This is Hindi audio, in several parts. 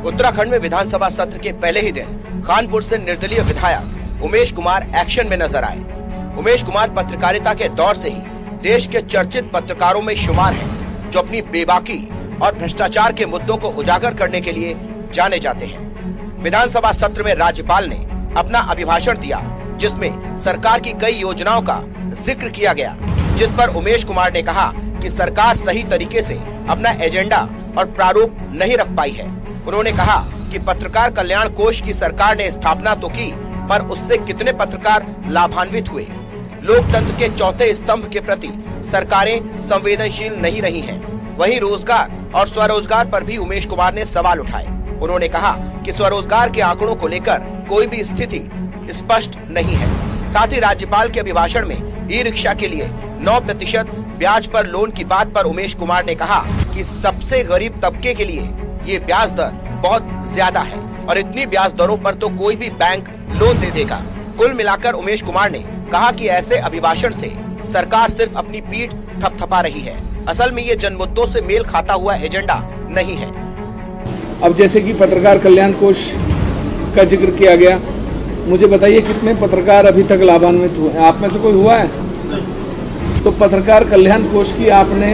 उत्तराखंड में विधानसभा सत्र के पहले ही दिन खानपुर से निर्दलीय विधायक उमेश कुमार एक्शन में नजर आए। उमेश कुमार पत्रकारिता के दौर से ही देश के चर्चित पत्रकारों में शुमार हैं, जो अपनी बेबाकी और भ्रष्टाचार के मुद्दों को उजागर करने के लिए जाने जाते हैं। विधानसभा सत्र में राज्यपाल ने अपना अभिभाषण दिया, जिसमें सरकार की कई योजनाओं का जिक्र किया गया, जिस पर उमेश कुमार ने कहा कि सरकार सही तरीके से अपना एजेंडा और प्रारूप नहीं रख पाई है। उन्होंने कहा कि पत्रकार कल्याण कोष की सरकार ने स्थापना तो की, पर उससे कितने पत्रकार लाभान्वित हुए। लोकतंत्र के चौथे स्तंभ के प्रति सरकारें संवेदनशील नहीं रही हैं। वहीं रोजगार और स्वरोजगार पर भी उमेश कुमार ने सवाल उठाए। उन्होंने कहा कि स्वरोजगार के आंकड़ों को लेकर कोई भी स्थिति स्पष्ट नहीं है। साथ ही राज्यपाल के अभिभाषण में ई रिक्शा के लिए 9% ब्याज पर लोन की बात पर उमेश कुमार ने कहा कि सबसे गरीब तबके के लिए ये ब्याज दर बहुत ज्यादा है और इतनी ब्याज दरों पर तो कोई भी बैंक लोन दे देगा। कुल मिलाकर उमेश कुमार ने कहा कि ऐसे अभिभाषण से सरकार सिर्फ अपनी पीठ थपथपा रही है। असल में ये जनमुद्दों से मेल खाता हुआ एजेंडा नहीं है। अब जैसे कि पत्रकार कल्याण कोष का जिक्र किया गया, मुझे बताइए कितने पत्रकार अभी तक लाभान्वित हुए? आप में से कोई हुआ है? तो पत्रकार कल्याण कोष की आपने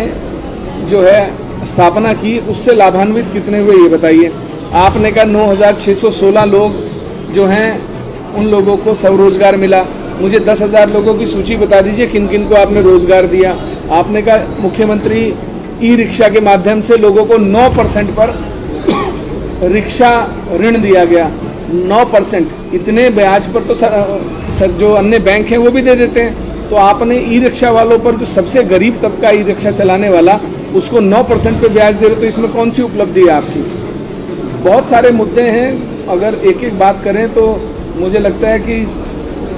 जो है स्थापना की, उससे लाभान्वित कितने हुए ये बताइए। आपने कहा 9,616 लोग जो हैं उन लोगों को स्वरोजगार मिला। मुझे 10,000 लोगों की सूची बता दीजिए किन किन को आपने रोजगार दिया। आपने कहा मुख्यमंत्री ई रिक्शा के माध्यम से लोगों को 9% पर रिक्शा ऋण दिया गया। 9%, इतने ब्याज पर तो सर जो अन्य बैंक हैं वो भी दे देते हैं। तो आपने ई रिक्शा वालों पर, जो सबसे गरीब तबका ई रिक्शा चलाने वाला, उसको 9% पे ब्याज दे रहे, तो इसमें कौन सी उपलब्धि है आपकी? बहुत सारे मुद्दे हैं। अगर एक एक बात करें तो मुझे लगता है कि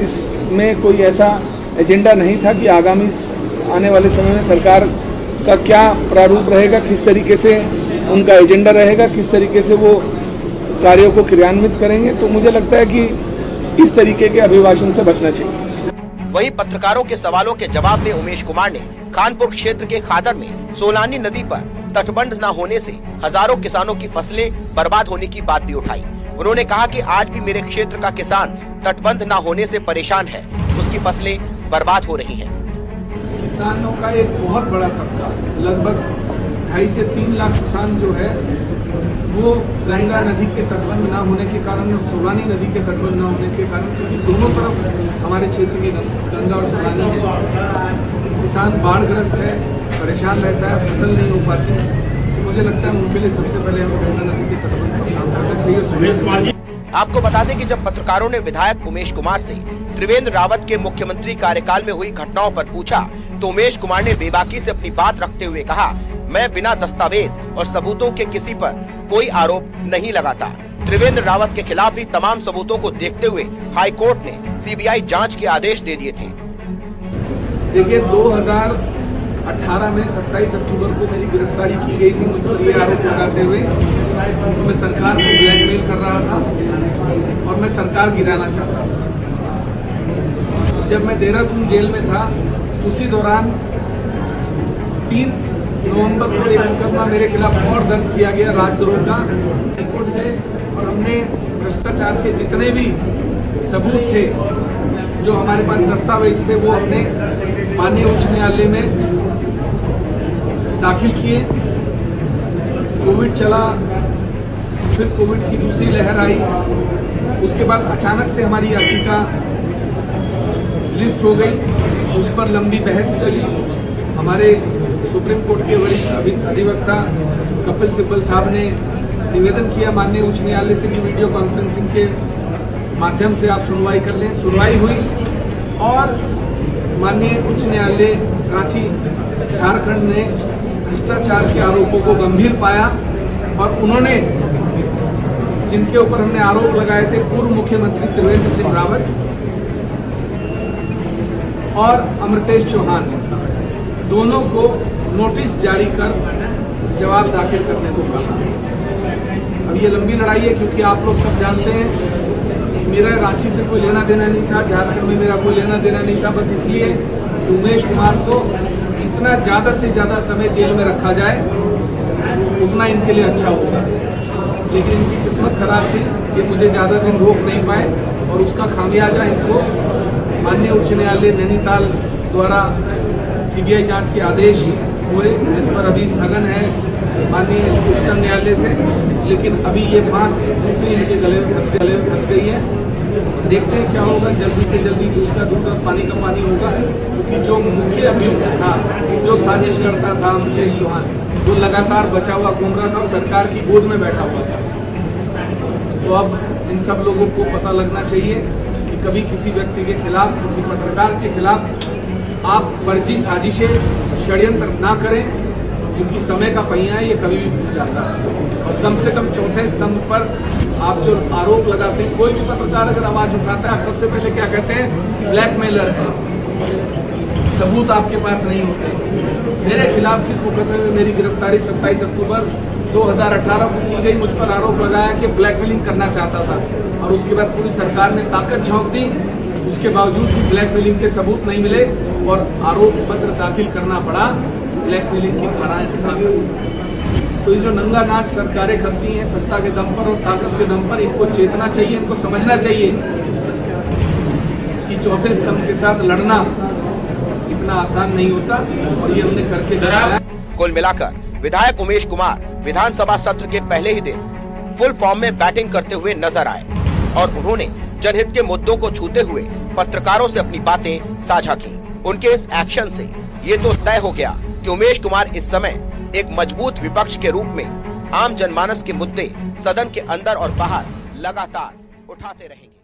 इसमें कोई ऐसा एजेंडा नहीं था कि आगामी आने वाले समय में सरकार का क्या प्रारूप रहेगा, किस तरीके से उनका एजेंडा रहेगा, किस तरीके से वो कार्यों को क्रियान्वित करेंगे। तो मुझे लगता है कि इस तरीके के अभिभाषण से बचना चाहिए। वहीं पत्रकारों के सवालों के जवाब में उमेश कुमार ने खानपुर क्षेत्र के खादर में सोलानी नदी पर तटबंध न होने से हजारों किसानों की फसलें बर्बाद होने की बात भी उठाई। उन्होंने कहा कि आज भी मेरे क्षेत्र का किसान तटबंध न होने से परेशान है, उसकी फसलें बर्बाद हो रही हैं। किसानों का एक बहुत बड़ा तबका, लगभग 2.5 से 3 लाख किसान जो है वो गंगा नदी के तटबंध न होने के कारण और सोलानी नदी के तटबंध न होने के कारण, क्योंकि दोनों तरफ हमारे क्षेत्र के गंगा और सोलानी है, किसान बाढ़ग्रस्त है, परेशान रहता है, फसल नहीं हो पाती। तो मुझे लगता है उनके लिए सबसे पहले हमें गंगा नदी के तटबंध पर काम करना चाहिए। आपको बता दें कि जब पत्रकारों ने विधायक उमेश कुमार से त्रिवेंद्र रावत के मुख्यमंत्री कार्यकाल में हुई घटनाओं पर पूछा, तो उमेश कुमार ने बेबाकी से अपनी बात रखते हुए कहा, मैं बिना दस्तावेज और सबूतों के किसी पर कोई आरोप नहीं लगाता। त्रिवेंद्र रावत के खिलाफ भी तमाम सबूतों को देखते हुए हाई कोर्ट ने सीबीआई जांच के आदेश दे दिए थे। देखिए, 2018 में 27 अक्टूबर को मेरी गिरफ्तारी की गई थी, मुझ पर ये आरोप लगाते हुए मैं सरकार को ब्लैकमेल कर रहा था और मैं सरकार गिराना चाहता था। जब मैं देहरादून जेल में था, उसी दौरान 3 नवंबर को एक मुकदमा मेरे खिलाफ और दर्ज किया गया राजद्रोह का। हाईकोर्ट गए और हमने भ्रष्टाचार के जितने भी सबूत थे, जो हमारे पास दस्तावेज थे, वो अपने माननीय उच्च न्यायालय में दाखिल किए। कोविड चला, फिर कोविड की दूसरी लहर आई, उसके बाद अचानक से हमारी याचिका लिस्ट हो गई, उस पर लंबी बहस चली। हमारे सुप्रीम कोर्ट के वरिष्ठ अधिवक्ता कपिल सिब्बल साहब ने निवेदन किया माननीय उच्च न्यायालय से कि वीडियो कॉन्फ्रेंसिंग के माध्यम से आप सुनवाई कर लें। सुनवाई हुई और माननीय उच्च न्यायालय रांची झारखंड ने भ्रष्टाचार के आरोपों को गंभीर पाया और उन्होंने, जिनके ऊपर हमने आरोप लगाए थे, पूर्व मुख्यमंत्री त्रिवेंद्र सिंह रावत और अमृतेश चौहान, दोनों को नोटिस जारी कर जवाब दाखिल करने को कहा। अब ये लंबी लड़ाई है, क्योंकि आप लोग सब जानते हैं मेरा रांची से कोई लेना देना नहीं था, झारखंड में मेरा कोई लेना देना नहीं था। बस इसलिए उमेश कुमार को जितना ज़्यादा से ज़्यादा समय जेल में रखा जाए उतना इनके लिए अच्छा होगा। लेकिन इनकी किस्मत खराब थी, ये मुझे ज़्यादा दिन रोक नहीं पाए और उसका खामियाजा इनको माननीय उच्च न्यायालय नैनीताल द्वारा सीबीआई जांच के आदेश हुए, जिस पर अभी स्थगन है माननीय उच्चतम न्यायालय से। लेकिन अभी ये फांस दूसरी इनके गले में फंस गई है। देखते हैं क्या होगा, जल्दी से जल्दी दूध का दूध और पानी का पानी होगा। क्योंकि जो मुख्य अभियुक्त था, जो साजिश करता था मुकेश चौहान, वो लगातार बचा हुआ घूम रहा था और सरकार की गोद में बैठा हुआ था। तो अब इन सब लोगों को पता लगना चाहिए कि कभी किसी व्यक्ति के खिलाफ, किसी पत्रकार के खिलाफ आप फर्जी साजिशें, षड्यंत्र ना करें, क्योंकि समय का पहिया है, ये कभी भी भूल जाता है। और कम से कम चौथे स्तंभ पर आप जो आरोप लगाते हैं, कोई भी पत्रकार अगर आवाज उठाता है, आप सबसे पहले क्या कहते हैं? ब्लैकमेलर है। सबूत आपके पास नहीं होते। मेरे खिलाफ जिस मुकदमे में मेरी गिरफ्तारी 27 अक्टूबर 2018 को की गई, मुझ पर आरोप लगाया कि ब्लैकमेलिंग करना चाहता था और उसके बाद पूरी सरकार ने ताकत झोंक दी। उसके बावजूद भी ब्लैकमेलिंग के सबूत नहीं मिले और आरोप पत्र दाखिल करना पड़ा ब्लैकमेलिंग की धाराएं उठाकर। तो ये जो नंगा नाच सरकारें करती हैं सत्ता के दम पर और ताकत के दम पर, इनको चेतना चाहिए, इनको समझना चाहिए कि चौथे स्तंभ के साथ लड़ना इतना आसान नहीं होता और ये हमने करके दिखाया। कुल मिलाकर विधायक उमेश कुमार विधानसभा सत्र के पहले ही दिन फुल फॉर्म में बैटिंग करते हुए नजर आए और उन्होंने जनहित के मुद्दों को छूते हुए पत्रकारों से अपनी बातें साझा की। उनके इस एक्शन से ये तो तय हो गया कि उमेश कुमार इस समय एक मजबूत विपक्ष के रूप में आम जनमानस के मुद्दे सदन के अंदर और बाहर लगातार उठाते रहेंगे।